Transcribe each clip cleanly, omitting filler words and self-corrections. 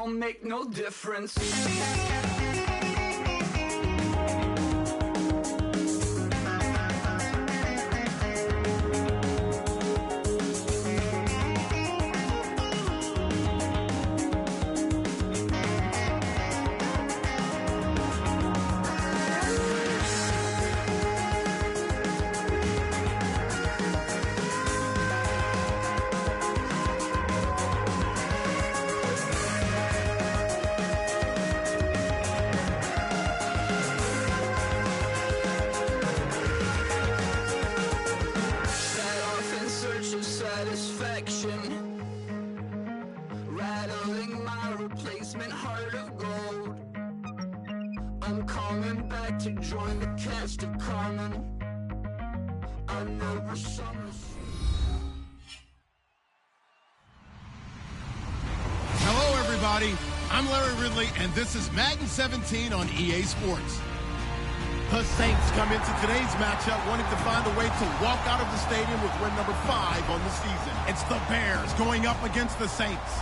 don't make no difference. Rattling my replacement heart of gold. I'm coming back to join the cast of Carmen. I never saw Hello, everybody. I'm Larry Ridley, and this is Madden 17 on EA Sports. The Saints come into today's matchup wanting to find a way to walk out of the stadium with win number 5 on the season. It's the Bears going up against the Saints.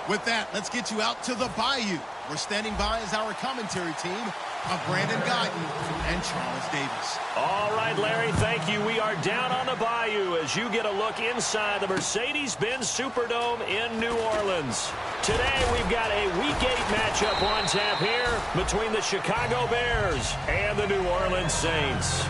With that, let's get you out to the Bayou. We're standing by as our commentary team of Brandon Guyton and Charles Davis. All right, Larry, thank you. We are down on the Bayou as you get a look inside the Mercedes-Benz Superdome in New Orleans. Today, we've got a Week 8 matchup on tap here between the Chicago Bears and the New Orleans Saints.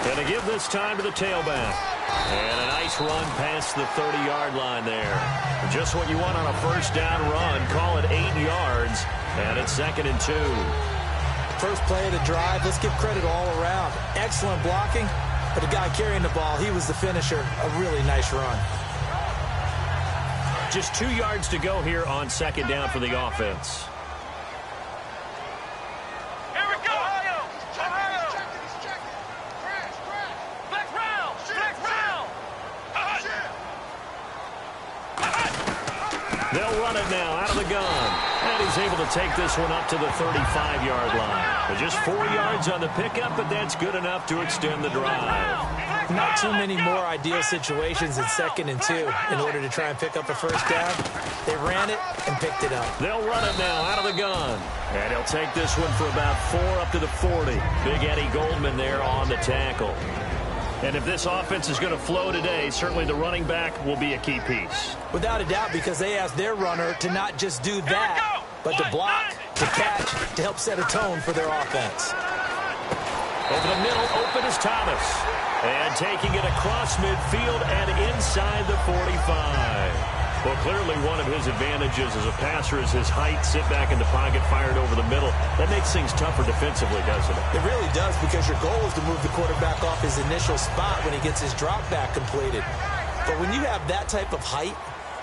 Going to give this time to the tailback. And a nice run past the 30-yard line there. Just what you want on a first down run. Call it 8 yards. And it's 2nd and 2. First play of the drive. Let's give credit all around. Excellent blocking. But the guy carrying the ball, he was the finisher. A really nice run. Just 2 yards to go here on 2nd down for the offense. They'll run it now out of the gun. And he's able to take this one up to the 35-yard line. But just 4 yards on the pickup, but that's good enough to extend the drive. Not too many more ideal situations in 2nd and 2 in order to try and pick up a first down. They ran it and picked it up. They'll run it now out of the gun. And he'll take this one for about 4 up to the 40. Big Eddie Goldman there on the tackle. And if this offense is going to flow today, certainly the running back will be a key piece. Without a doubt, because they asked their runner to not just do that, but to block, to catch, to help set a tone for their offense. Over the middle, open is Thomas. And taking it across midfield and inside the 45. Well, clearly one of his advantages as a passer is his height. Sit back in the pocket, fired over the middle. That makes things tougher defensively, doesn't it? It really does, because your goal is to move the quarterback off his initial spot when he gets his drop back completed. But when you have that type of height,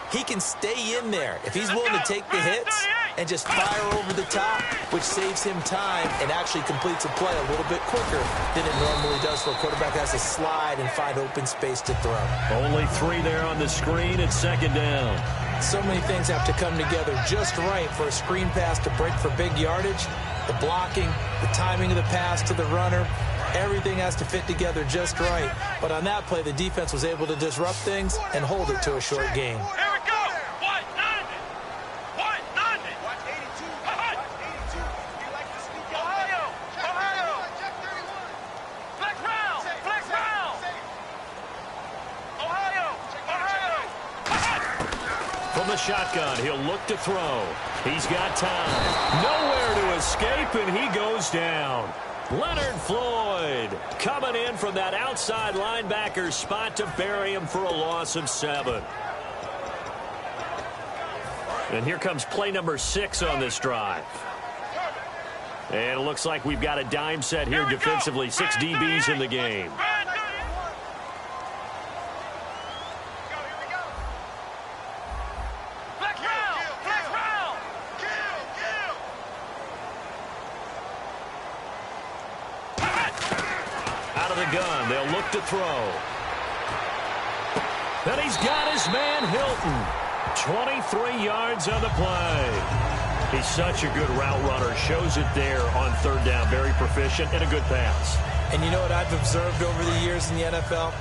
he can stay in there if he's willing to take the hits and just fire over the top, which saves him time and actually completes a play a little bit quicker than it normally does for a quarterback that has to slide and find open space to throw. Only 3 there on the screen at 2nd down. So many things have to come together just right for a screen pass to break for big yardage. The blocking, the timing of the pass to the runner, everything has to fit together just right. But on that play, the defense was able to disrupt things and hold it to a short gain. From the shotgun, he'll look to throw. He's got time. Nowhere to escape, and he goes down. Leonard Floyd coming in from that outside linebacker spot to bury him for a loss of 7. And here comes play number 6 on this drive. And it looks like we've got a dime set here defensively. 6 DBs in the game. Gun. They'll look to throw. And he's got his man Hilton. 23 yards on the play. He's such a good route runner. Shows it there on third down. Very proficient and a good pass. And you know what I've observed over the years in the NFL?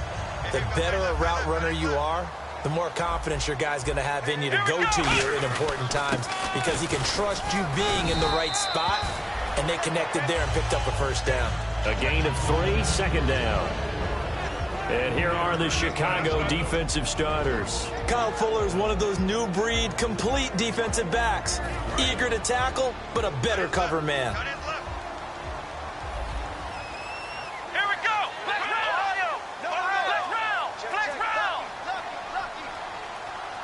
The better a route runner you are, the more confidence your guy's going to have in you to go to you in important times because he can trust you being in the right spot, and they connected there and picked up a first down. A gain of 3, second down. And here are the Chicago defensive starters. Kyle Fuller is one of those new breed, complete defensive backs. Eager to tackle, but a better cover man. Here we go. Flex round. Ohio. Flex round. Flex round.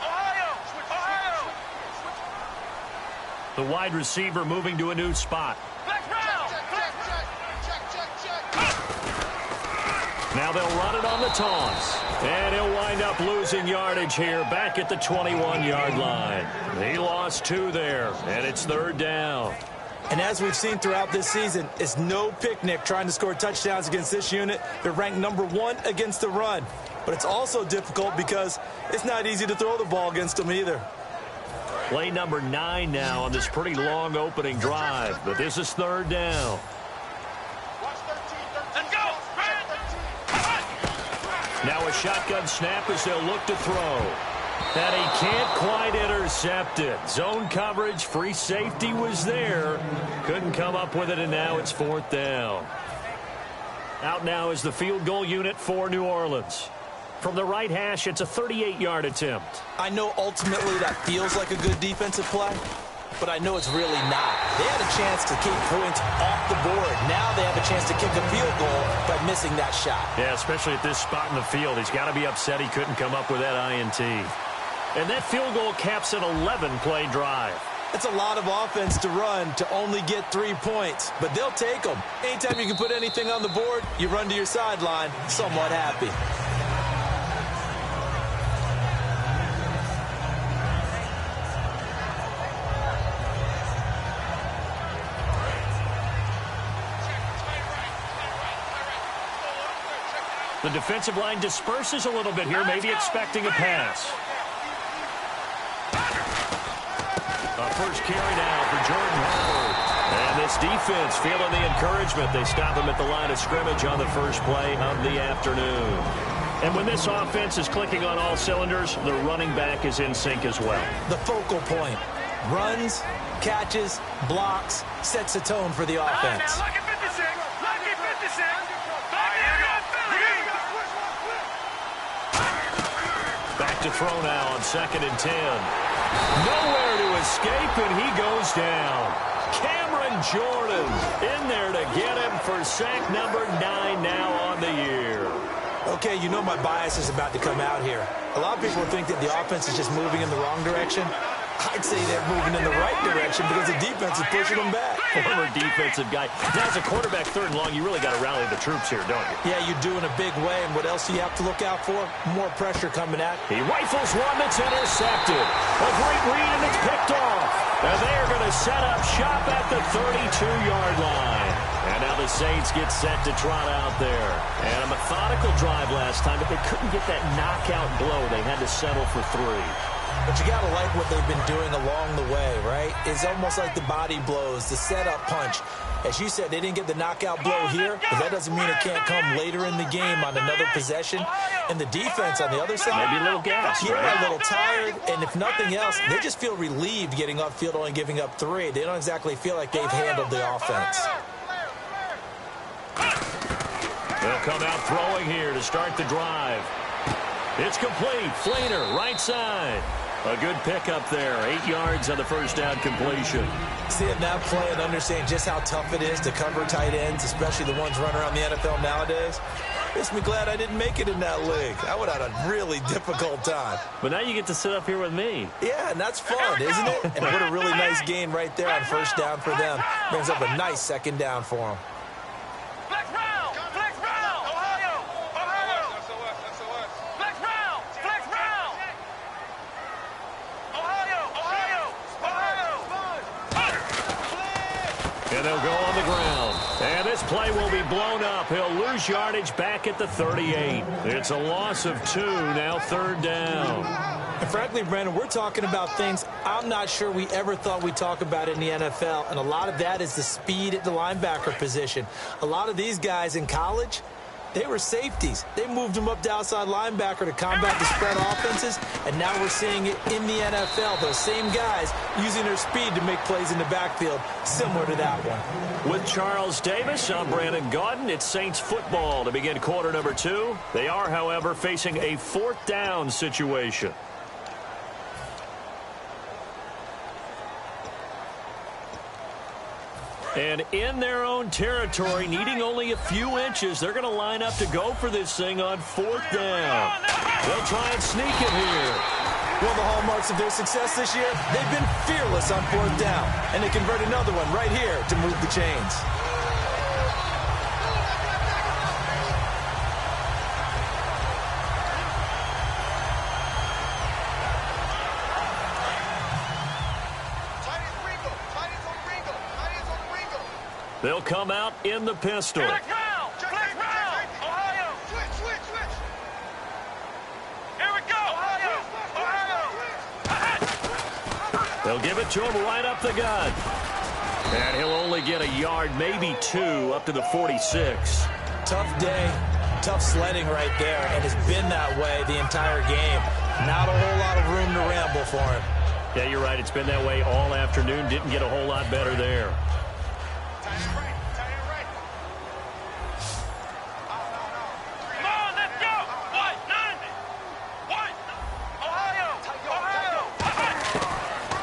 Ohio. The wide receiver moving to a new spot. Flex round. Now they'll run it on the toss. And he'll wind up losing yardage here back at the 21-yard line. He lost 2 there, and it's third down. And as we've seen throughout this season, it's no picnic trying to score touchdowns against this unit. They're ranked number 1 against the run. But it's also difficult because it's not easy to throw the ball against them either. Play number 9 now on this pretty long opening drive. But this is third down. Now a shotgun snap as they'll look to throw. And he can't quite intercept it. Zone coverage, free safety was there. Couldn't come up with it, and now it's fourth down. Out now is the field goal unit for New Orleans. From the right hash, it's a 38-yard attempt. I know ultimately that feels like a good defensive play, but I know it's really not. They had a chance to keep points off the board. Now they have a chance to kick a field goal by missing that shot. Yeah, especially at this spot in the field. He's got to be upset he couldn't come up with that INT. And that field goal caps an 11-play drive. It's a lot of offense to run to only get 3 points, but they'll take them. Anytime you can put anything on the board, you run to your sideline somewhat happy. The defensive line disperses a little bit here, maybe expecting a pass. A first carry now for Jordan Howard. And this defense feeling the encouragement. They stop him at the line of scrimmage on the first play of the afternoon. And when this offense is clicking on all cylinders, the running back is in sync as well. The focal point. Runs, catches, blocks, sets the tone for the offense. Lucky 56. Lucky 56. Back to throw now on 2nd and 10. Nowhere to escape, and he goes down. Cameron Jordan in there to get him for sack number 9 now on the year. Okay, you know my bias is about to come out here. A lot of people think that the offense is just moving in the wrong direction. I'd say they're moving in the right direction because the defense is pushing them back. Former defensive guy. Now, as a quarterback, 3rd and long, you really got to rally the troops here, don't you? Yeah, you do in a big way. And what else do you have to look out for? More pressure coming at. He rifles one that's intercepted. A great read, and it's picked off. And they are going to set up shop at the 32-yard line. And now the Saints get set to trot out there. And a methodical drive last time, but they couldn't get that knockout blow. They had to settle for 3. But you got to like what they've been doing along the way, right? It's almost like the body blows, the setup punch. As you said, they didn't get the knockout blow here, but that doesn't mean it can't come later in the game on another possession. And the defense on the other side, maybe a little gas, yeah, right? a little tired. And if nothing else, they just feel relieved getting upfield, only giving up 3. They don't exactly feel like they've handled the offense. They'll come out throwing here to start the drive. It's complete. Flater, right side. A good pickup there. 8 yards on the first down completion. Seeing that play and understanding just how tough it is to cover tight ends, especially the ones running around the NFL nowadays, makes me glad I didn't make it in that league. I would have had a really difficult time. But now you get to sit up here with me. Yeah, and that's fun, isn't it? And what a really nice gain right there on first down for them. Brings up a nice 2nd down for them. Flex round. Flex round. Ohio. Ohio. Flex round. Flex round. Ohio. Ohio. And they'll go on the ground. And this play will be blown up. He'll lose yardage back at the 38. It's a loss of 2, now 3rd down. And frankly, Brandon, we're talking about things I'm not sure we ever thought we'd talk about in the NFL, and a lot of that is the speed at the linebacker position. A lot of these guys in college, they were safeties. They moved them up to outside linebacker to combat the spread offenses, and now we're seeing it in the NFL. Those same guys using their speed to make plays in the backfield, similar to that one. With Charles Davis, I'm Brandon Gaudin. It's Saints football to begin quarter number 2. They are, however, facing a 4th down situation. And in their own territory, needing only a few inches, they're going to line up to go for this thing on 4th down. They'll try and sneak it here. One of the hallmarks of their success this year, they've been fearless on 4th down. And they convert another one right here to move the chains. They'll come out in the pistol. Black round, Ohio. Switch. Here we go, Ohio. They'll give it to him right up the gut. And he'll only get a yard, maybe 2, up to the 46. Tough day, tough sledding right there, and it's been that way the entire game. Not a whole lot of room to ramble for him. Yeah, you're right. It's been that way all afternoon. Didn't get a whole lot better there.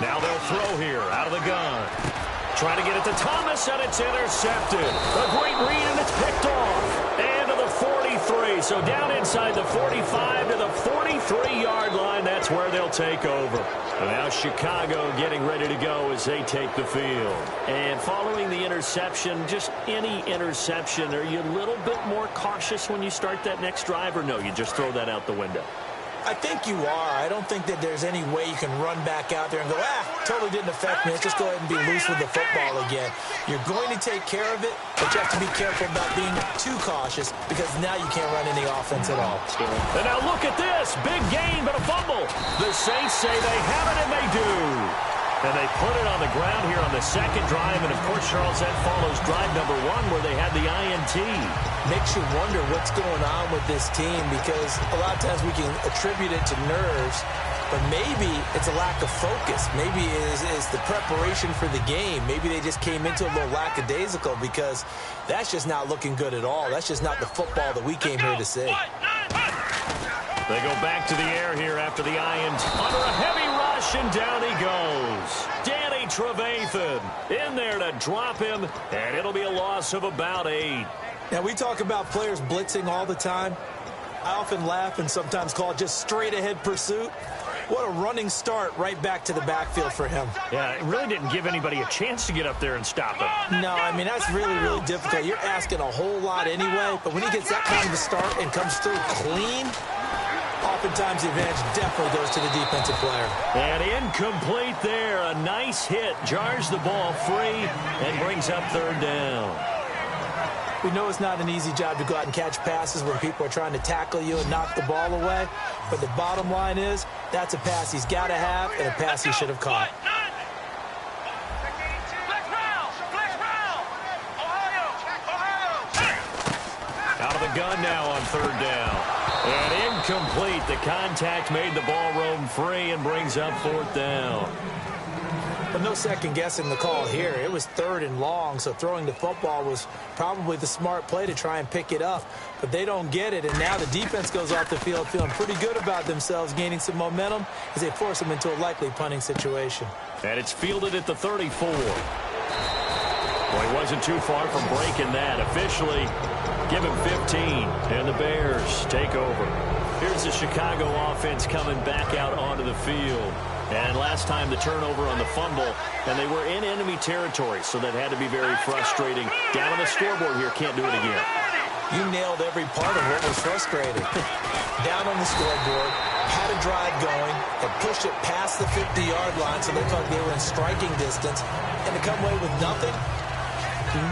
Now they'll throw here out of the gun. Trying to get it to Thomas, and it's intercepted. A great read, and it's picked off. And to the 43. So down inside the 45 to the 43-yard line. That's where they'll take over. And now Chicago getting ready to go as they take the field. And following the interception, just any interception, are you a little bit more cautious when you start that next drive, or no, you just throw that out the window? I think you are. I don't think that there's any way you can run back out there and go, totally didn't affect me. Let's just go ahead and be loose with the football again. You're going to take care of it, but you have to be careful about being too cautious because now you can't run any offense at all. And now look at this. Big gain, but a fumble. The Saints say they have it, and they do. And they put it on the ground here on the second drive. And, of course, Charles, that follows drive number 1 where they had the INT. Makes you wonder what's going on with this team because a lot of times we can attribute it to nerves, but maybe it's a lack of focus. Maybe it's the preparation for the game. Maybe they just came into a little lackadaisical because that's just not looking good at all. That's just not the football that we came here to see. They go back to the air here after the INT. Under a heavy rush, and down he goes. Danny Trevathan in there to drop him, and it'll be a loss of about 8. Now, we talk about players blitzing all the time. I often laugh and sometimes call it just straight-ahead pursuit. What a running start right back to the backfield for him. Yeah, it really didn't give anybody a chance to get up there and stop him. No, I mean, that's really, really difficult. You're asking a whole lot anyway, but when he gets that kind of a start and comes through clean, oftentimes the advantage definitely goes to the defensive player. And incomplete there. A nice hit. Jars the ball free and brings up 3rd down. We know it's not an easy job to go out and catch passes when people are trying to tackle you and knock the ball away. But the bottom line is, that's a pass he's got to have and a pass he should have caught. Out of the gun now on 3rd down. And incomplete. The contact made the ball roam free and brings up 4th down. But no second guessing the call here. It was 3rd and long, so throwing the football was probably the smart play to try and pick it up. But they don't get it, and now the defense goes off the field feeling pretty good about themselves, gaining some momentum as they force them into a likely punting situation. And it's fielded at the 34. Well, he wasn't too far from breaking that. Officially, give him 15, and the Bears take over. Here's the Chicago offense coming back out onto the field. And last time the turnover on the fumble, and they were in enemy territory, so that had to be very frustrating. Down on the scoreboard here, can't do it again. You nailed every part of what was frustrating. Down on the scoreboard, had a drive going, had pushed it past the 50-yard line, so they thought they were in striking distance, and to come away with nothing,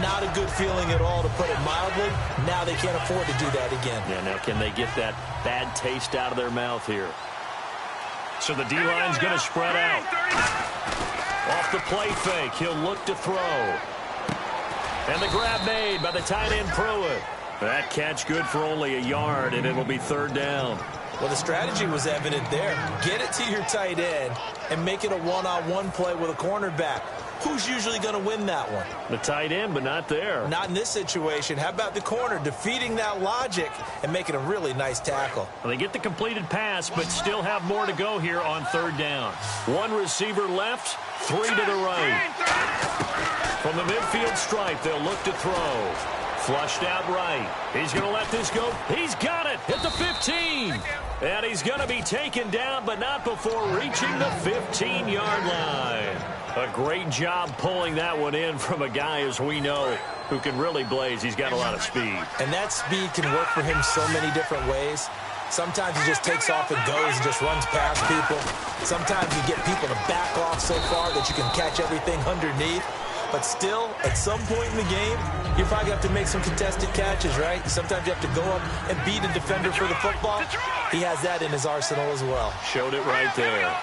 Not a good feeling at all, to put it mildly. Now they can't afford to do that again. Yeah, now can they get that bad taste out of their mouth here? So the D-line's going to spread out. Off the play fake, he'll look to throw. And the grab made by the tight end Pruitt. That catch good for only a yard, and it'll be third down. Well, the strategy was evident there. Get it to your tight end and make it a one-on-one play with a cornerback. Who's usually going to win that one? The tight end, but not there. Not in this situation. How about the corner defeating that logic and making a really nice tackle? Well, they get the completed pass, but still have more to go here on third down. One receiver left, three to the right. From the midfield stripe, they'll look to throw. Flushed out right. He's going to let this go. He's got it at the 15. And he's going to be taken down, but not before reaching the 15-yard line. A great job pulling that one in from a guy, as we know, who can really blaze. He's got a lot of speed. And that speed can work for him so many different ways. Sometimes he just takes off and goes and just runs past people. Sometimes you get people to back off so far that you can catch everything underneath. But still, at some point in the game, you probably have to make some contested catches, right? Sometimes you have to go up and beat a defender for the football. He has that in his arsenal as well. Showed it right there.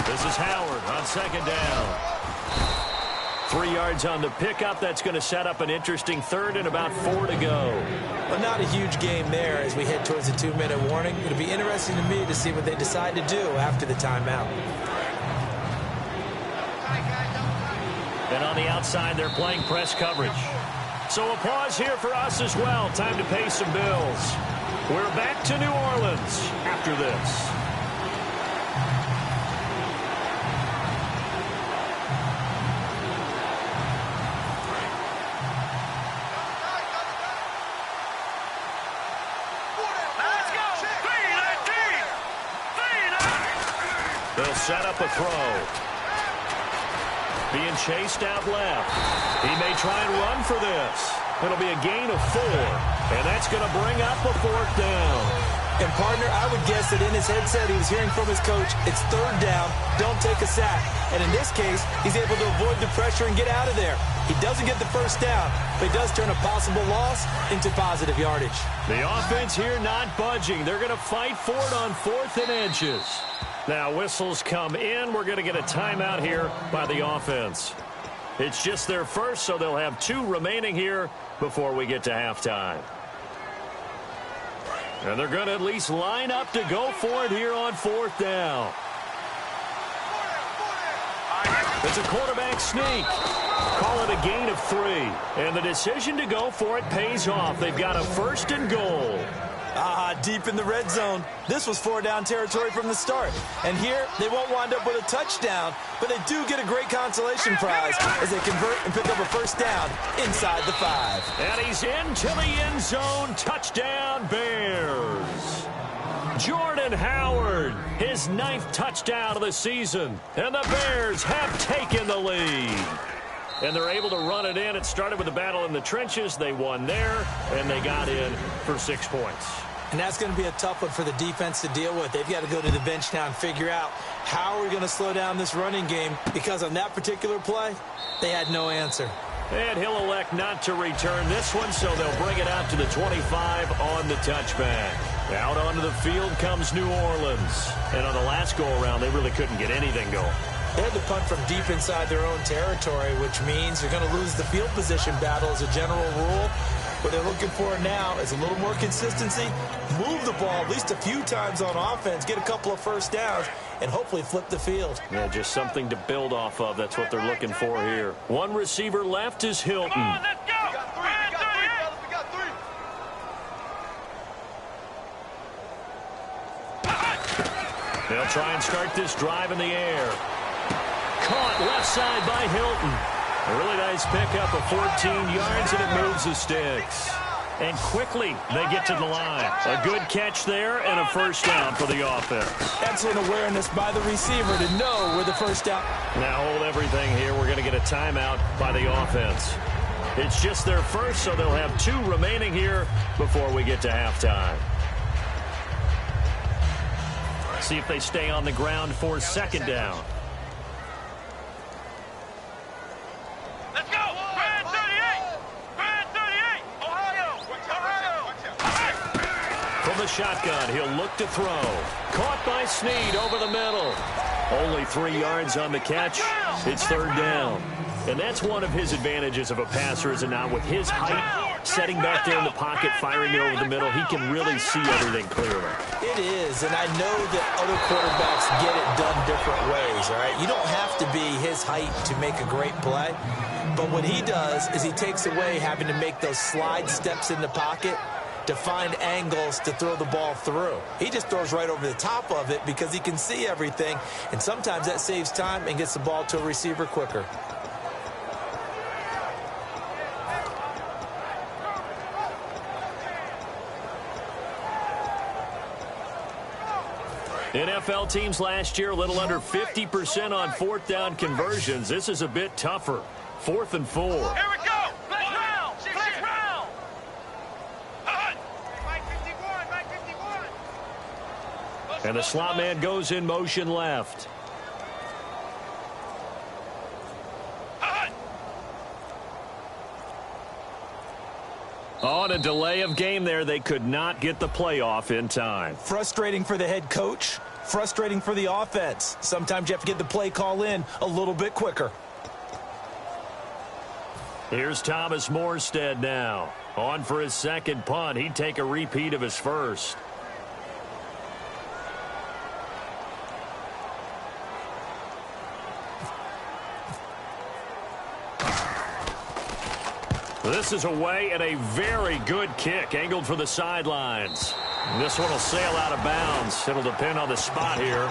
This is Howard on second down. 3 yards on the pickup. That's going to set up an interesting third and about 4 to go. But not a huge game there as we head towards the 2-minute warning. It'll be interesting to me to see what they decide to do after the timeout. And on the outside, they're playing press coverage. So a pause here for us as well. Time to pay some bills. We're back to New Orleans after this. They'll set up a throw. Being chased out left. He may try and run for this. It'll be a gain of 4. And that's going to bring up a fourth down. And, partner, I would guess that in his headset he was hearing from his coach, it's third down, don't take a sack. And in this case, he's able to avoid the pressure and get out of there. He doesn't get the first down, but he does turn a possible loss into positive yardage. The offense here not budging. They're going to fight for it on 4th and inches. Now whistles come in. We're going to get a timeout here by the offense. It's just their first, so they'll have 2 remaining here before we get to halftime. And they're going to at least line up to go for it here on 4th down. It's a quarterback sneak. Call it a gain of 3. And the decision to go for it pays off. They've got a 1st and goal. Deep in the red zone. This was 4-down territory from the start. And here, they won't wind up with a touchdown, but they do get a great consolation prize as they convert and pick up a 1st down inside the 5. And he's into the end zone. Touchdown, Bears. Jordan Howard, his 9th touchdown of the season. And the Bears have taken the lead. And they're able to run it in. It started with a battle in the trenches. They won there, and they got in for 6 points. And that's going to be a tough one for the defense to deal with. They've got to go to the bench now and figure out how are we going to slow down this running game, because on that particular play, they had no answer. And he'll elect not to return this one, so they'll bring it out to the 25 on the touchback. Out onto the field comes New Orleans. And on the last go-around, they really couldn't get anything going. They had to punt from deep inside their own territory, which means they're going to lose the field position battle as a general rule. What they're looking for now is a little more consistency, move the ball at least a few times on offense, get a couple of 1st downs, and hopefully flip the field. Yeah, just something to build off of. That's what they're looking for here. One receiver left is Hilton. Come on, let's go. We got 3. They'll try and start this drive in the air. Caught left side by Hilton. A really nice pickup of 14 yards, and it moves the sticks. And quickly, they get to the line. A good catch there and a first down for the offense. Excellent awareness by the receiver to know where the first down. Now hold everything here. We're going to get a timeout by the offense. It's just their first, so they'll have 2 remaining here before we get to halftime. See if they stay on the ground for second down. Let's go! Brand 38! Brand 38! Ohio! From the shotgun, he'll look to throw. Caught by Snead over the middle. Only 3 yards on the catch. It's third down. And that's one of his advantages of a passer, is it not? With his height, setting back there in the pocket, firing it over the middle, he can really see everything clearly. It is, and I know that other quarterbacks get it done different ways, all right? You don't have to be his height to make a great play, but what he does is he takes away having to make those slide steps in the pocket to find angles to throw the ball through. He just throws right over the top of it because he can see everything, and sometimes that saves time and gets the ball to a receiver quicker. NFL teams last year, a little under 50% on 4th down conversions. This is a bit tougher. 4th and 4. Here we go! Flex round! Flex round! Mike 51, Mike 51. And the slot man goes in motion left. On a delay of game there, they could not get the playoff in time. Frustrating for the head coach, frustrating for the offense. Sometimes you have to get the play call in a little bit quicker. Here's Thomas Morstead now. On for his second punt. He'd take a repeat of his first. This is away and a very good kick, angled for the sidelines. This one will sail out of bounds. It'll depend on the spot here.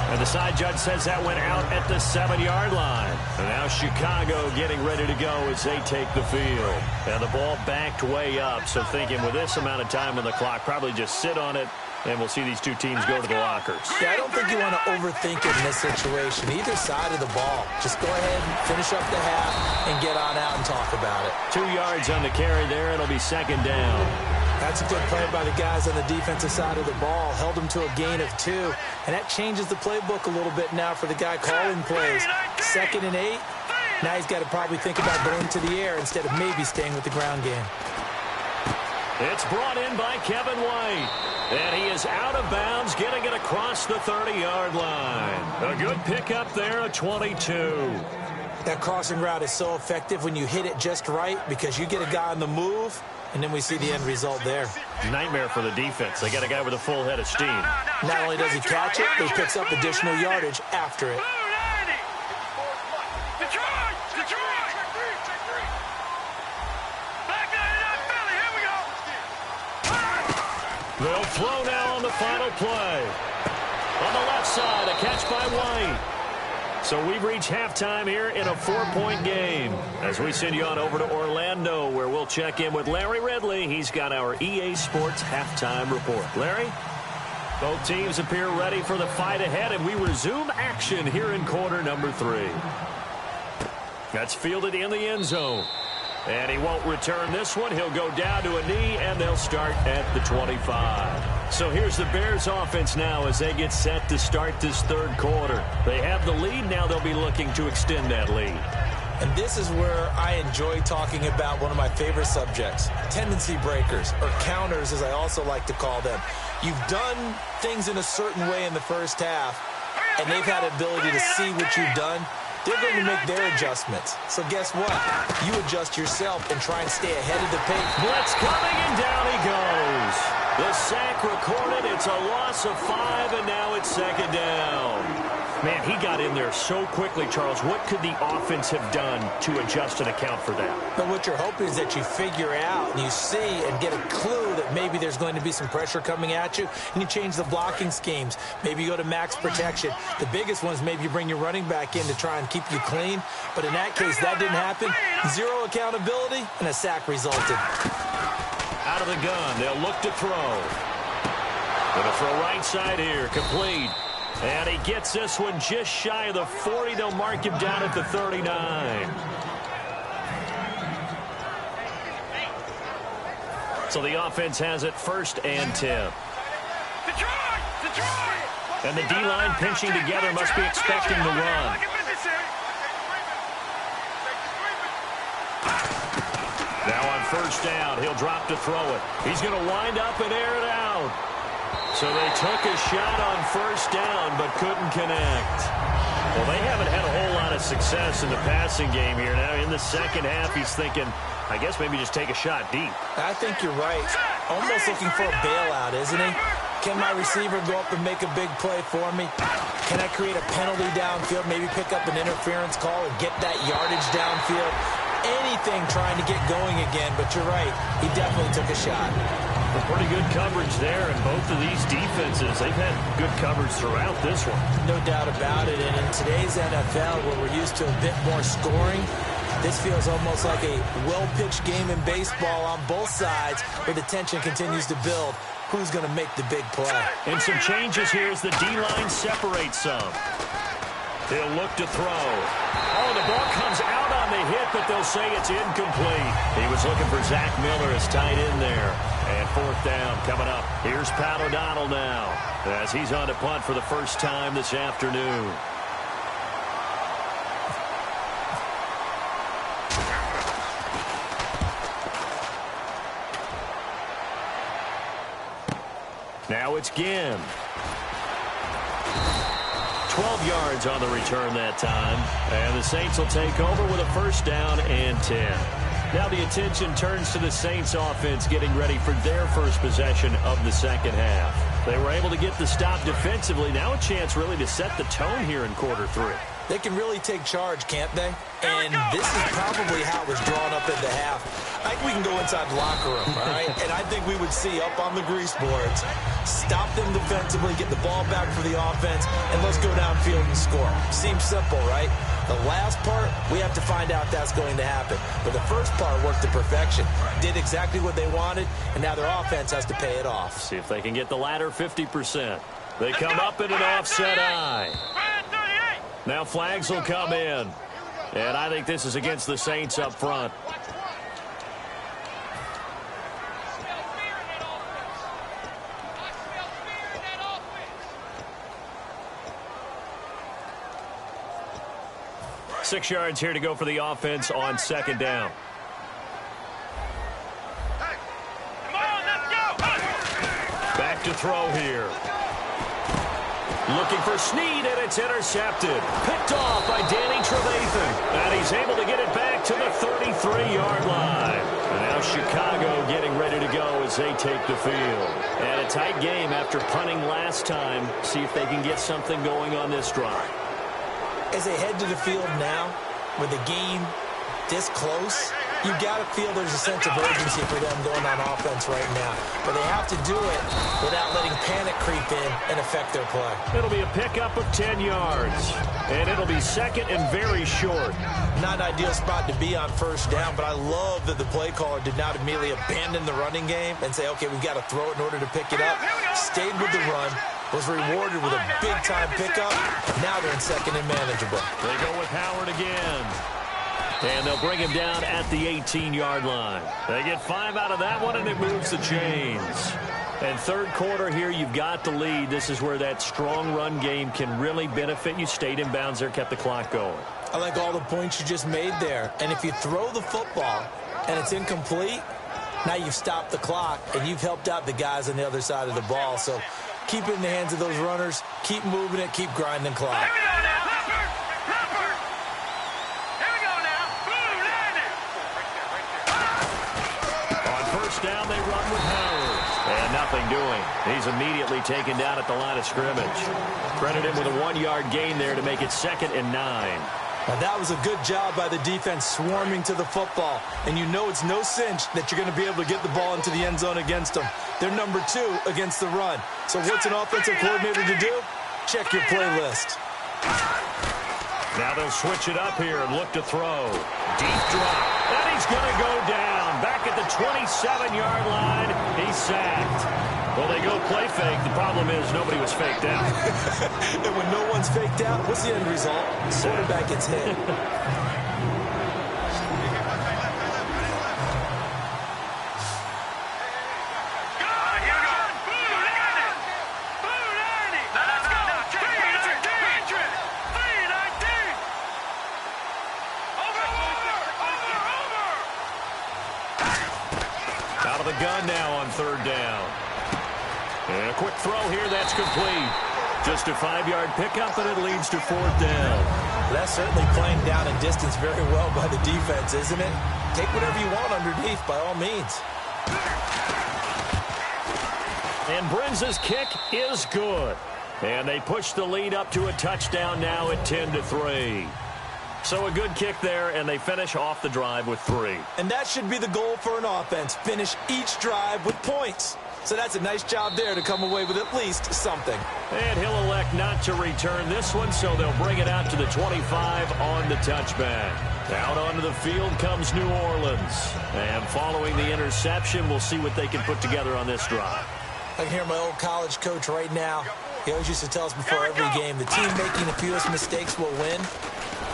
And the side judge says that went out at the 7-yard line. And now Chicago getting ready to go as they take the field. And the ball backed way up, so thinking with this amount of time on the clock, probably just sit on it, and we'll see these 2 teams go to the lockers. Yeah, I don't think you want to overthink it in this situation. Either side of the ball. Just go ahead and finish up the half and get on out and talk about it. 2 yards on the carry there. It'll be second down. That's a good play by the guys on the defensive side of the ball. Held them to a gain of 2. And that changes the playbook a little bit now for the guy calling plays. 2nd and 8. Now he's got to probably think about going to the air instead of maybe staying with the ground game. It's brought in by Kevin White. And he is out of bounds, getting it across the 30-yard line. A good pickup there, a 22. That crossing route is so effective when you hit it just right because you get a guy on the move, and then we see the end result there. Nightmare for the defense. They got a guy with a full head of steam. Not only does he catch it, but he picks up additional yardage after it. They'll throw now on the final play. On the left side, a catch by White. So we've reached halftime here in a 4-point game. As we send you on over to Orlando, where we'll check in with Larry Ridley. He's got our EA Sports halftime report. Larry? Both teams appear ready for the fight ahead, and we resume action here in quarter number 3. That's fielded in the end zone. And he won't return this one. He'll go down to a knee, and they'll start at the 25. So here's the Bears offense now as they get set to start this third quarter. They have the lead. Now they'll be looking to extend that lead. And this is where I enjoy talking about one of my favorite subjects, tendency breakers, or counters as I also like to call them. You've done things in a certain way in the first half, and they've had the ability to see what you've done. They're going to make their adjustments. So guess what? You adjust yourself and try and stay ahead of the pace. Blitz coming, and down he goes. The sack recorded. It's a loss of 5, and now it's second down. Man, he got in there so quickly, Charles. What could the offense have done to adjust and account for that? But what you're hoping is that you figure out and you see and get a clue that maybe there's going to be some pressure coming at you, and you change the blocking schemes. Maybe you go to max protection. The biggest one is maybe you bring your running back in to try and keep you clean. But in that case, that didn't happen. 0 accountability, and a sack resulted. out of the gun. They'll look to throw. Going to throw right side here. Complete. And he gets this one just shy of the 40. They'll mark him down at the 39. So the offense has it 1st and 10. And the D-line pinching together must be expecting the run. Now on 1st down, he'll drop to throw it. He's going to wind up and air it out. So they took a shot on 1st down but couldn't connect. Well, they haven't had a whole lot of success in the passing game here. Now in the second half, he's thinking, I guess maybe just take a shot deep. I think you're right. Almost looking for a bailout, isn't he? Can my receiver go up and make a big play for me? Can I create a penalty downfield, maybe pick up an interference call and get that yardage downfield? Anything trying to get going again, but you're right. He definitely took a shot. Well, pretty good coverage there, and both of these defenses, they've had good coverage throughout this one. No doubt about it, and in today's NFL, where we're used to a bit more scoring, this feels almost like a well-pitched game in baseball on both sides, where the tension continues to build. Who's going to make the big play? And some changes here as the D-line separates some. They'll look to throw. Oh, the ball comes out on the hit, but they'll say it's incomplete. He was looking for Zach Miller as tight end there. And 4th down coming up. Here's Pat O'Donnell now as he's on to punt for the first time this afternoon. Now it's Ginn. 12 yards on the return that time. And the Saints will take over with a 1st down and 10. Now the attention turns to the Saints offense getting ready for their first possession of the second half. They were able to get the stop defensively. Now a chance really to set the tone here in quarter 3. They can really take charge, can't they? And this is probably how it was drawn up at the half. I think we can go inside the locker room, all right? And I think we would see up on the grease boards, stop them defensively, get the ball back for the offense, and let's go downfield and score. Seems simple, right? The last part, we have to find out that's going to happen. But the first part worked to perfection. Did exactly what they wanted, and now their offense has to pay it off. See if they can get the latter 50%. They come up in an offset eye. Now flags will come in. And I think this is against the Saints up front. Six yards here to go for the offense on 2nd down. Back to throw here. Looking for Snead, and it's intercepted. Picked off by Danny Trevathan. And he's able to get it back to the 33-yard line. And now Chicago getting ready to go as they take the field. And a tight game after punting last time. See if they can get something going on this drive. As they head to the field now, with the game this close, you got to feel there's a sense of urgency for them going on offense right now. But they have to do it without letting panic creep in and affect their play. It'll be a pickup of 10 yards. And it'll be 2nd and very short. Not an ideal spot to be on 1st down, but I love that the play caller did not immediately abandon the running game and say, okay, we've got to throw it in order to pick it up. Stayed with the run, was rewarded with a big-time pickup. Now they're in 2nd and manageable. They go with Howard again. And they'll bring him down at the 18-yard line. They get 5 out of that one, and it moves the chains. And 3rd quarter here, you've got the lead. This is where that strong run game can really benefit you. Stayed in bounds there, kept the clock going. I like all the points you just made there. And if you throw the football and it's incomplete, now you've stopped the clock, and you've helped out the guys on the other side of the ball. So keep it in the hands of those runners. Keep moving it. Keep grinding clock. Down they run with Howard. And nothing doing. He's immediately taken down at the line of scrimmage. Credit him with a 1-yard gain there to make it 2nd and 9. Now that was a good job by the defense swarming to the football. And you know it's no cinch that you're going to be able to get the ball into the end zone against them. They're number 2 against the run. So what's an offensive coordinator to do? Check your playlist. Now they'll switch it up here and look to throw. Deep drop. And he's going to go down. Back back at the 27-yard line. He's sacked. Well, they go play fake. The problem is nobody was faked out. And when no one's faked out, what's the end result? The quarterback gets hit. Out of the gun now on third down. And a quick throw here, that's complete. Just a 5-yard pickup, and it leads to fourth down. That's certainly playing down and distance very well by the defense, isn't it? Take whatever you want underneath, by all means. And Brenza's kick is good. And they push the lead up to a touchdown now at 10-3. So a good kick there, and they finish off the drive with 3. And that should be the goal for an offense. Finish each drive with points. So that's a nice job there to come away with at least something. And he'll elect not to return this one, so they'll bring it out to the 25 on the touchback. Out onto the field comes New Orleans. And following the interception, we'll see what they can put together on this drive. I can hear my old college coach right now. He always used to tell us before every game, the team making the fewest mistakes will win.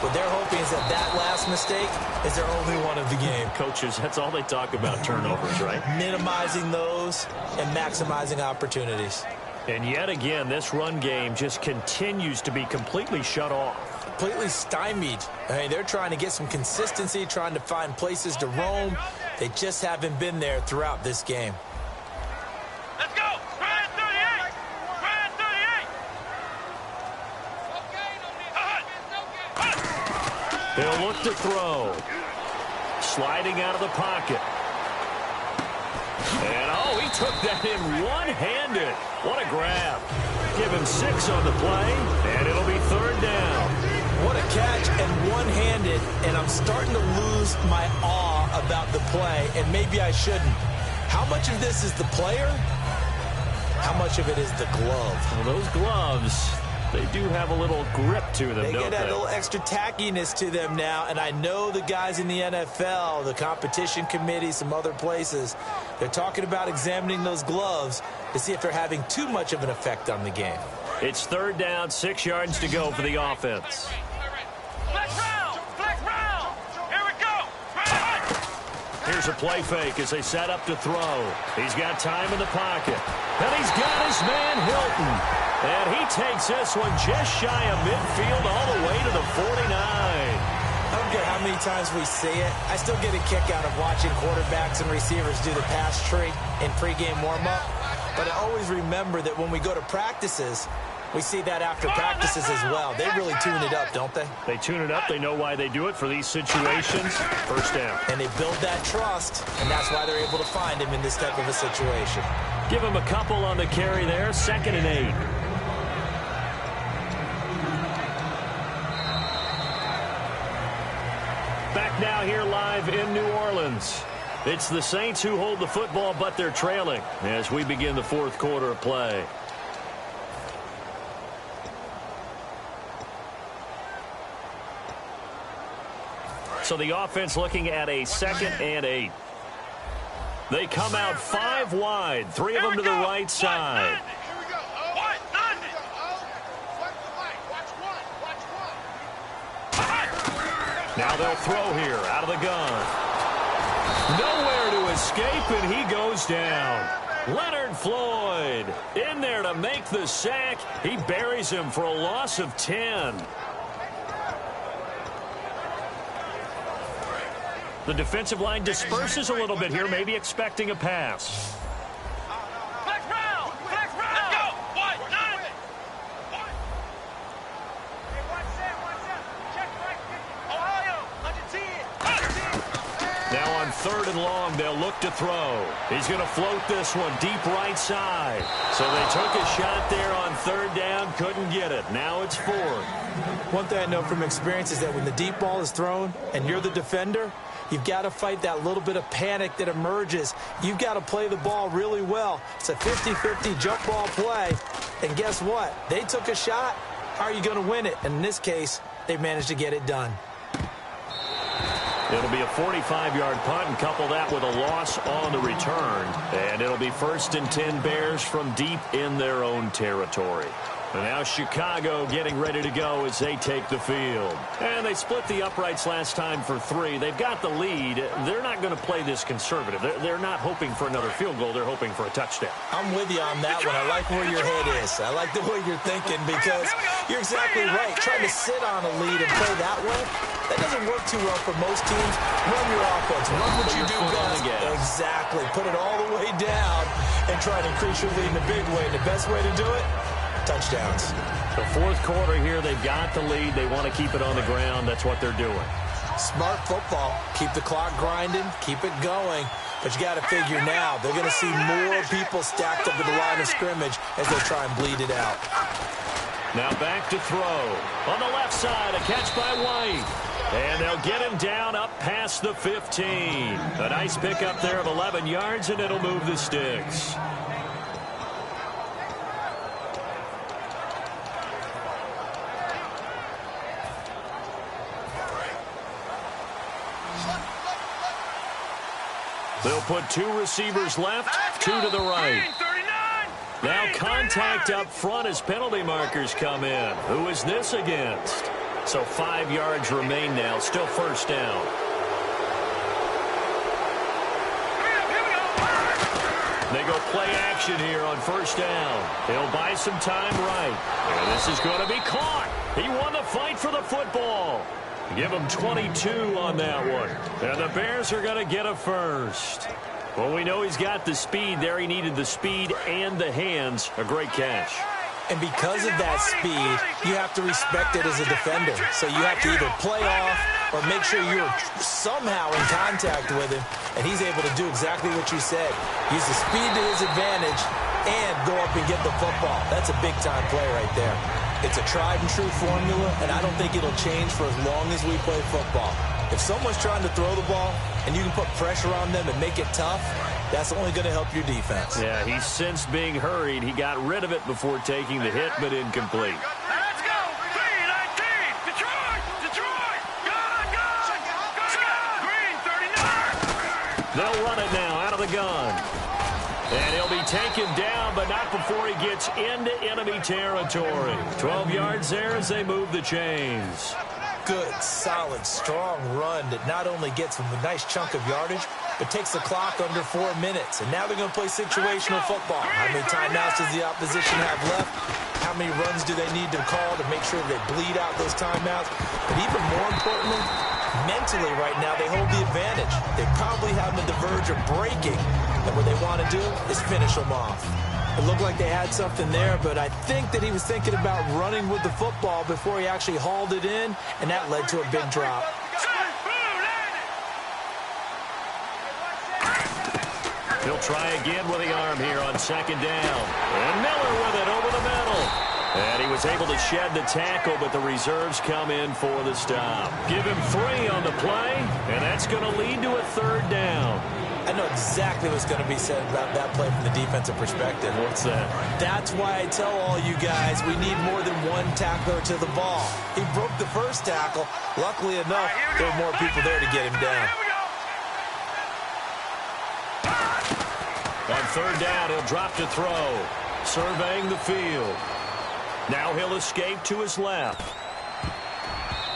What they're hoping is that last mistake is their only one of the game. Coaches, that's all they talk about, turnovers, right? Minimizing those and maximizing opportunities. And yet again, this run game just continues to be completely shut off. Completely stymied. I mean, they're trying to get some consistency, trying to find places to roam. They just haven't been there throughout this game. Let's go! Ryan 38! Ryan 38! They'll look to throw. Sliding out of the pocket. And, oh, he took that in one-handed. What a grab. Give him 6 on the play, and it'll be third down. What a catch and one-handed, and I'm starting to lose my awe about the play, and maybe I shouldn't. How much of this is the player? How much of it is the glove? Well, those gloves, they do have a little grip to them, They don't get that they? little extra tackiness to them now, and I know the guys in the NFL, the competition committee, some other places, they're talking about examining those gloves to see if they're having too much of an effect on the game. It's third down, 6 yards to go for the offense. Flex round! Flex round! Here we go! Here's a play fake as they set up to throw. He's got time in the pocket. And he's got his man Hilton. And he takes this one just shy of midfield all the way to the 49. I don't care how many times we see it. I still get a kick out of watching quarterbacks and receivers do the pass tree in pregame warm-up. But I always remember that when we go to practices, we see that after practices as well. They really tune it up, don't they? They tune it up. They know why they do it for these situations. First down. And they build that trust, and that's why they're able to find him in this type of a situation. Give him a couple on the carry there. 2nd and 8. Back now here live in New Orleans. It's the Saints who hold the football, but they're trailing as we begin the fourth quarter of play. So the offense looking at a 2nd and 8. They come out 5 wide, 3 of them to the right side. Here we go. Watch one. Now they'll throw here out of the gun. Nowhere to escape, and he goes down. Leonard Floyd in there to make the sack. He buries him for a loss of 10. The defensive line disperses a little bit here, maybe expecting a pass. Flex round! Flex round! Let's go! What? None! Ohio! 110! Now on 3rd and long, they'll look to throw. He's going to float this one deep right side. So they took a shot there on 3rd down, couldn't get it. Now it's 4th. One thing I know from experience is that when the deep ball is thrown and you're the defender, you've got to fight that little bit of panic that emerges. You've got to play the ball really well. It's a 50-50 jump ball play. And guess what? They took a shot. How are you going to win it? And in this case, they managed to get it done. It'll be a 45-yard punt, and couple that with a loss on the return. And it'll be 1st and 10 Bears from deep in their own territory. And now Chicago getting ready to go as they take the field. And they split the uprights last time for 3. They've got the lead. They're not going to play this conservative. They're not hoping for another field goal. They're hoping for a touchdown. I'm with you on that one. I like where your head is. I like the way you're thinking because you're exactly right. Trying to sit on a lead and play that way, that doesn't work too well for most teams. Run your offense. Run what you do best. Exactly. Put it all the way down and try to increase your lead in a big way. The best way to do it, touchdowns. The 4th quarter here, they've got the lead. They want to keep it on the ground. That's what they're doing. Smart football. Keep the clock grinding. Keep it going. But you got to figure now, they're going to see more people stacked up at the line of scrimmage as they try and bleed it out. Now back to throw. On the left side, a catch by White. And they'll get him down up past the 15. A nice pickup there of 11 yards, and it'll move the sticks. They'll put 2 receivers left, 2 to the right. Now contact up front as penalty markers come in. Who is this against? So 5 yards remain now, still 1st down. They go play action here on 1st down. He'll buy some time right. And this is going to be caught. He won the fight for the football. Give him 22 on that one. And the Bears are going to get a 1st. Well, we know he's got the speed there. He needed the speed and the hands. A great catch. And because of that speed, you have to respect it as a defender. So you have to either play off or make sure you're somehow in contact with him. And he's able to do exactly what you said. Use the speed to his advantage and go up and get the football. That's a big-time play right there. It's a tried-and-true formula, and I don't think it'll change for as long as we play football. If someone's trying to throw the ball and you can put pressure on them and make it tough, that's only going to help your defense. Yeah, he sensed being hurried. He got rid of it before taking the hit, but incomplete. Let's go! 3-19! Detroit! Detroit! Gun! Green, 39! They'll run it now out of the gun. And he'll be taken down, but not before he gets into enemy territory. 12 yards there as they move the chains. Good, solid, strong run that not only gets them a nice chunk of yardage, but takes the clock under 4 minutes. And now they're going to play situational football. How many timeouts does the opposition have left? How many runs do they need to call to make sure they bleed out those timeouts? But even more importantly, mentally right now, they hold the advantage. They probably have on the verge of breaking. And what they want to do is finish them off. It looked like they had something there, but I think that he was thinking about running with the football before he actually hauled it in, and that led to a big drop. He'll try again with the arm here on 2nd down. And Miller with it over the middle. And he was able to shed the tackle, but the reserves come in for the stop. Give him 3 on the play, and that's going to lead to a 3rd down. I know exactly what's going to be said about that play from the defensive perspective. What's that? That's why I tell all you guys we need more than one tackler to the ball. He broke the first tackle. Luckily enough, there were more people there to get him down. On 3rd down, he'll drop to throw. Surveying the field. Now he'll escape to his left.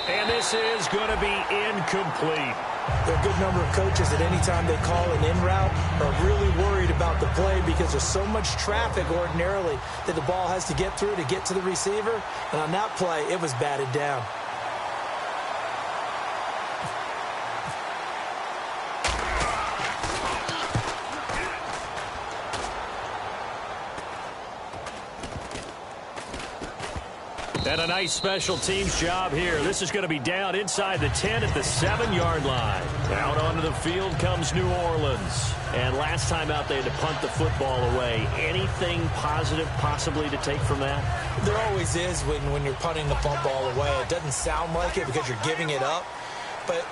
And this is going to be incomplete. There are a good number of coaches that any time they call an in route are really worried about the play because there's so much traffic ordinarily that the ball has to get through to get to the receiver. And on that play, it was batted down. And a nice special teams job here. This is going to be down inside the 10 at the 7-yard line. Out onto the field comes New Orleans. And last time out, they had to punt the football away. Anything positive possibly to take from that? There always is when you're punting the football away. It doesn't sound like it because you're giving it up. But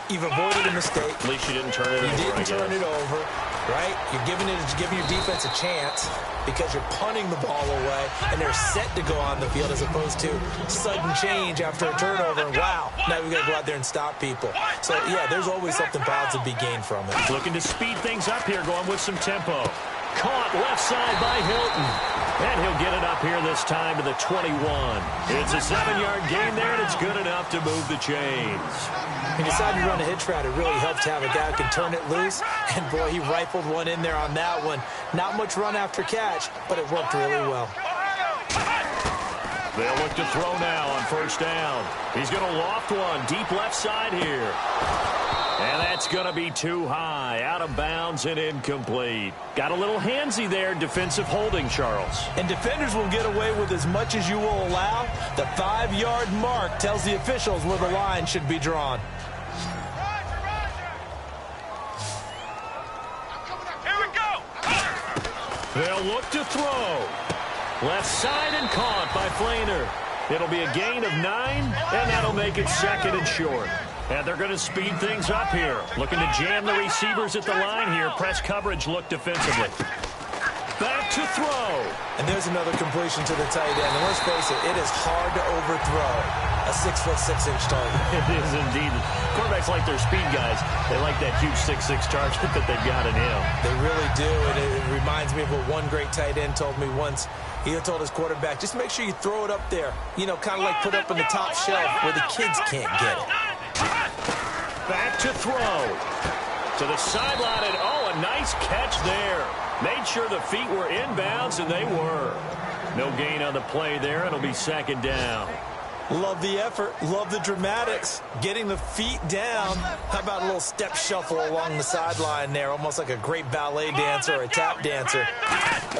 you've avoided a mistake. At least you didn't turn it over. You didn't turn it over. right? You're giving your defense a chance because you're punting the ball away, and they're set to go on the field as opposed to sudden change after a turnover, and wow, now we've got to go out there and stop people. So, yeah, there's always something positive to be gained from it. Looking to speed things up here, going with some tempo. Caught left side by Hilton. And he'll get it up here this time to the 21. It's a 7-yard gain there, and it's good enough to move the chains. He decided to run a hitch route. It really helped to have a guy who can turn it loose. And, boy, he rifled one in there on that one. Not much run after catch, but it worked really well. They'll look to throw now on first down. He's going to loft one deep left side here. And that's going to be too high, out of bounds and incomplete. Got a little handsy there, defensive holding, Charles. And defenders will get away with as much as you will allow. The 5-yard mark tells the officials where the line should be drawn. Here we go. They'll look to throw. Left side and caught by Flainer. It'll be a gain of 9, and that'll make it second and short. And they're going to speed things up here. Looking to jam the receivers at the line here. Press coverage look defensively. Back to throw. And there's another completion to the tight end. And let's face it, it is hard to overthrow a 6'6" target. It is indeed. Quarterbacks like their speed guys. They like that huge 6'6" target that they've got in him. They really do. And it reminds me of what one great tight end told me once. He told his quarterback, just make sure you throw it up there. You know, kind of like put up on the top shelf where the kids can't get it. Back to throw. To the sideline, and oh, a nice catch there. Made sure the feet were inbounds, and they were. No gain on the play there. It'll be second down. Love the effort. Love the dramatics. Getting the feet down. How about a little step shuffle along the sideline there? Almost like a great ballet dancer or a tap dancer.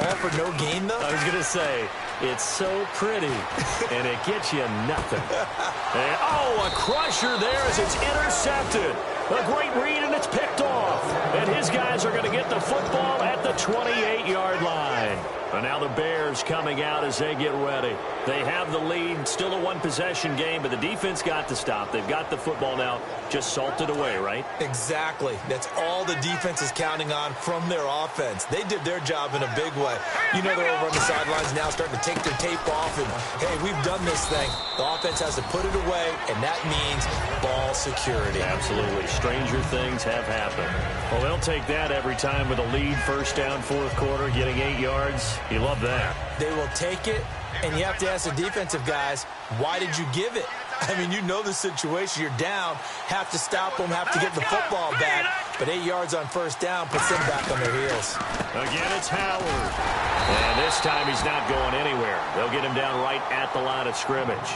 All for no gain, though? I was going to say, it's so pretty, and it gets you nothing. And, oh, a crusher there as it's intercepted. A great read, and it's picked off. And his guys are going to get the football at the 28-yard line. And now the Bears coming out as they get ready. They have the lead. Still a one-possession game, but the defense got to stop. They've got the football now. Just salted away, right? Exactly. That's all the defense is counting on from their offense. They did their job in a big way. You know they're over on the sidelines now starting to take their tape off. And, hey, we've done this thing. The offense has to put it away, and that means ball security. Absolutely. Stranger things have happened. Well, they'll take that every time with a lead. First down, fourth quarter, getting 8 yards. You love that. They will take it, and you have to ask the defensive guys, why did you give it? I mean, you know the situation. You're down, have to stop them, have to get the football back. But 8 yards on first down puts them back on their heels. Again, it's Howard. And this time he's not going anywhere. They'll get him down right at the line of scrimmage.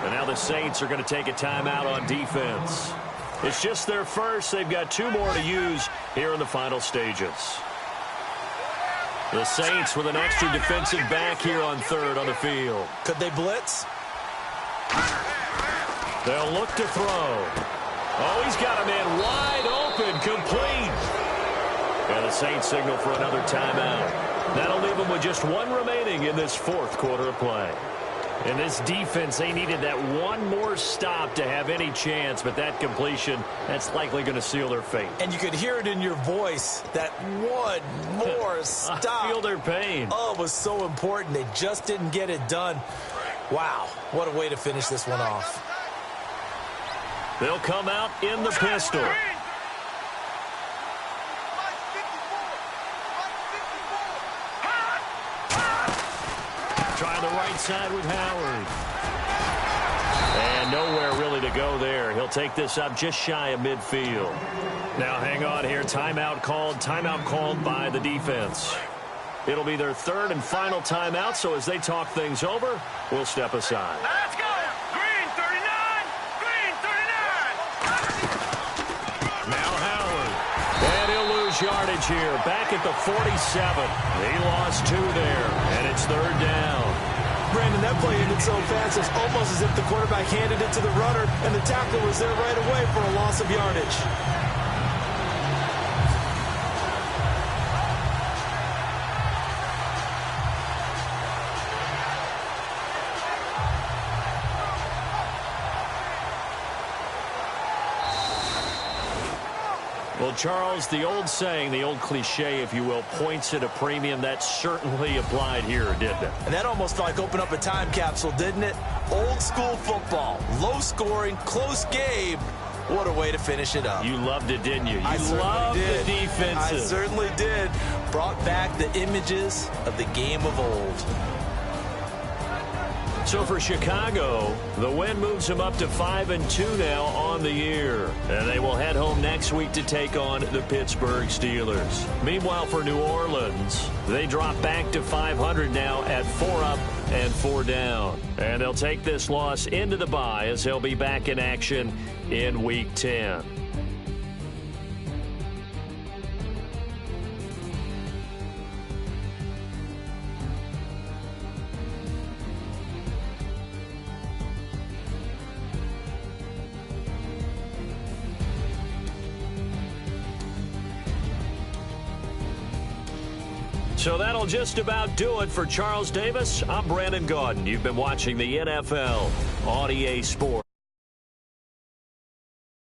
And now the Saints are going to take a timeout on defense. It's just their first. They've got 2 more to use here in the final stages. The Saints with an extra defensive back here on third on the field. Could they blitz? They'll look to throw. Oh, he's got a man wide open, complete. And the Saints signal for another timeout. That'll leave them with just 1 remaining in this fourth quarter of play. In this defense, they needed that 1 more stop to have any chance, but that completion, that's likely going to seal their fate. And you could hear it in your voice, that 1 more stop. I feel their pain. Oh, it was so important. They just didn't get it done. Wow, what a way to finish this one off. They'll come out in the pistol. Trying the right side with Howard. And nowhere really to go there. He'll take this up just shy of midfield. Now hang on here. Timeout called by the defense. It'll be their third and final timeout, so as they talk things over, we'll step aside. Let's go! Green 39! Green 39! Now Howard. And he'll lose yardage here. Back at the 47. He lost 2 there, and it's third down. Brandon, that play ended so fast, it's almost as if the quarterback handed it to the runner, and the tackler was there right away for a loss of yardage. Well, Charles, the old saying, the old cliche, if you will, points at a premium. That certainly applied here, didn't it? And that almost felt like opened up a time capsule, didn't it? Old school football, low scoring, close game. What a way to finish it up. You loved it, didn't you? I You loved the defenses. I certainly did. Brought back the images of the game of old. So for Chicago, the win moves them up to 5-2 now on the year. And they will head home next week to take on the Pittsburgh Steelers. Meanwhile, for New Orleans, they drop back to 500 now at 4 up and 4 down. And they'll take this loss into the bye as they'll be back in action in Week 10. So that'll just about do it for Charles Davis. I'm Brandon Gaudin. You've been watching the NFL on EA Sports.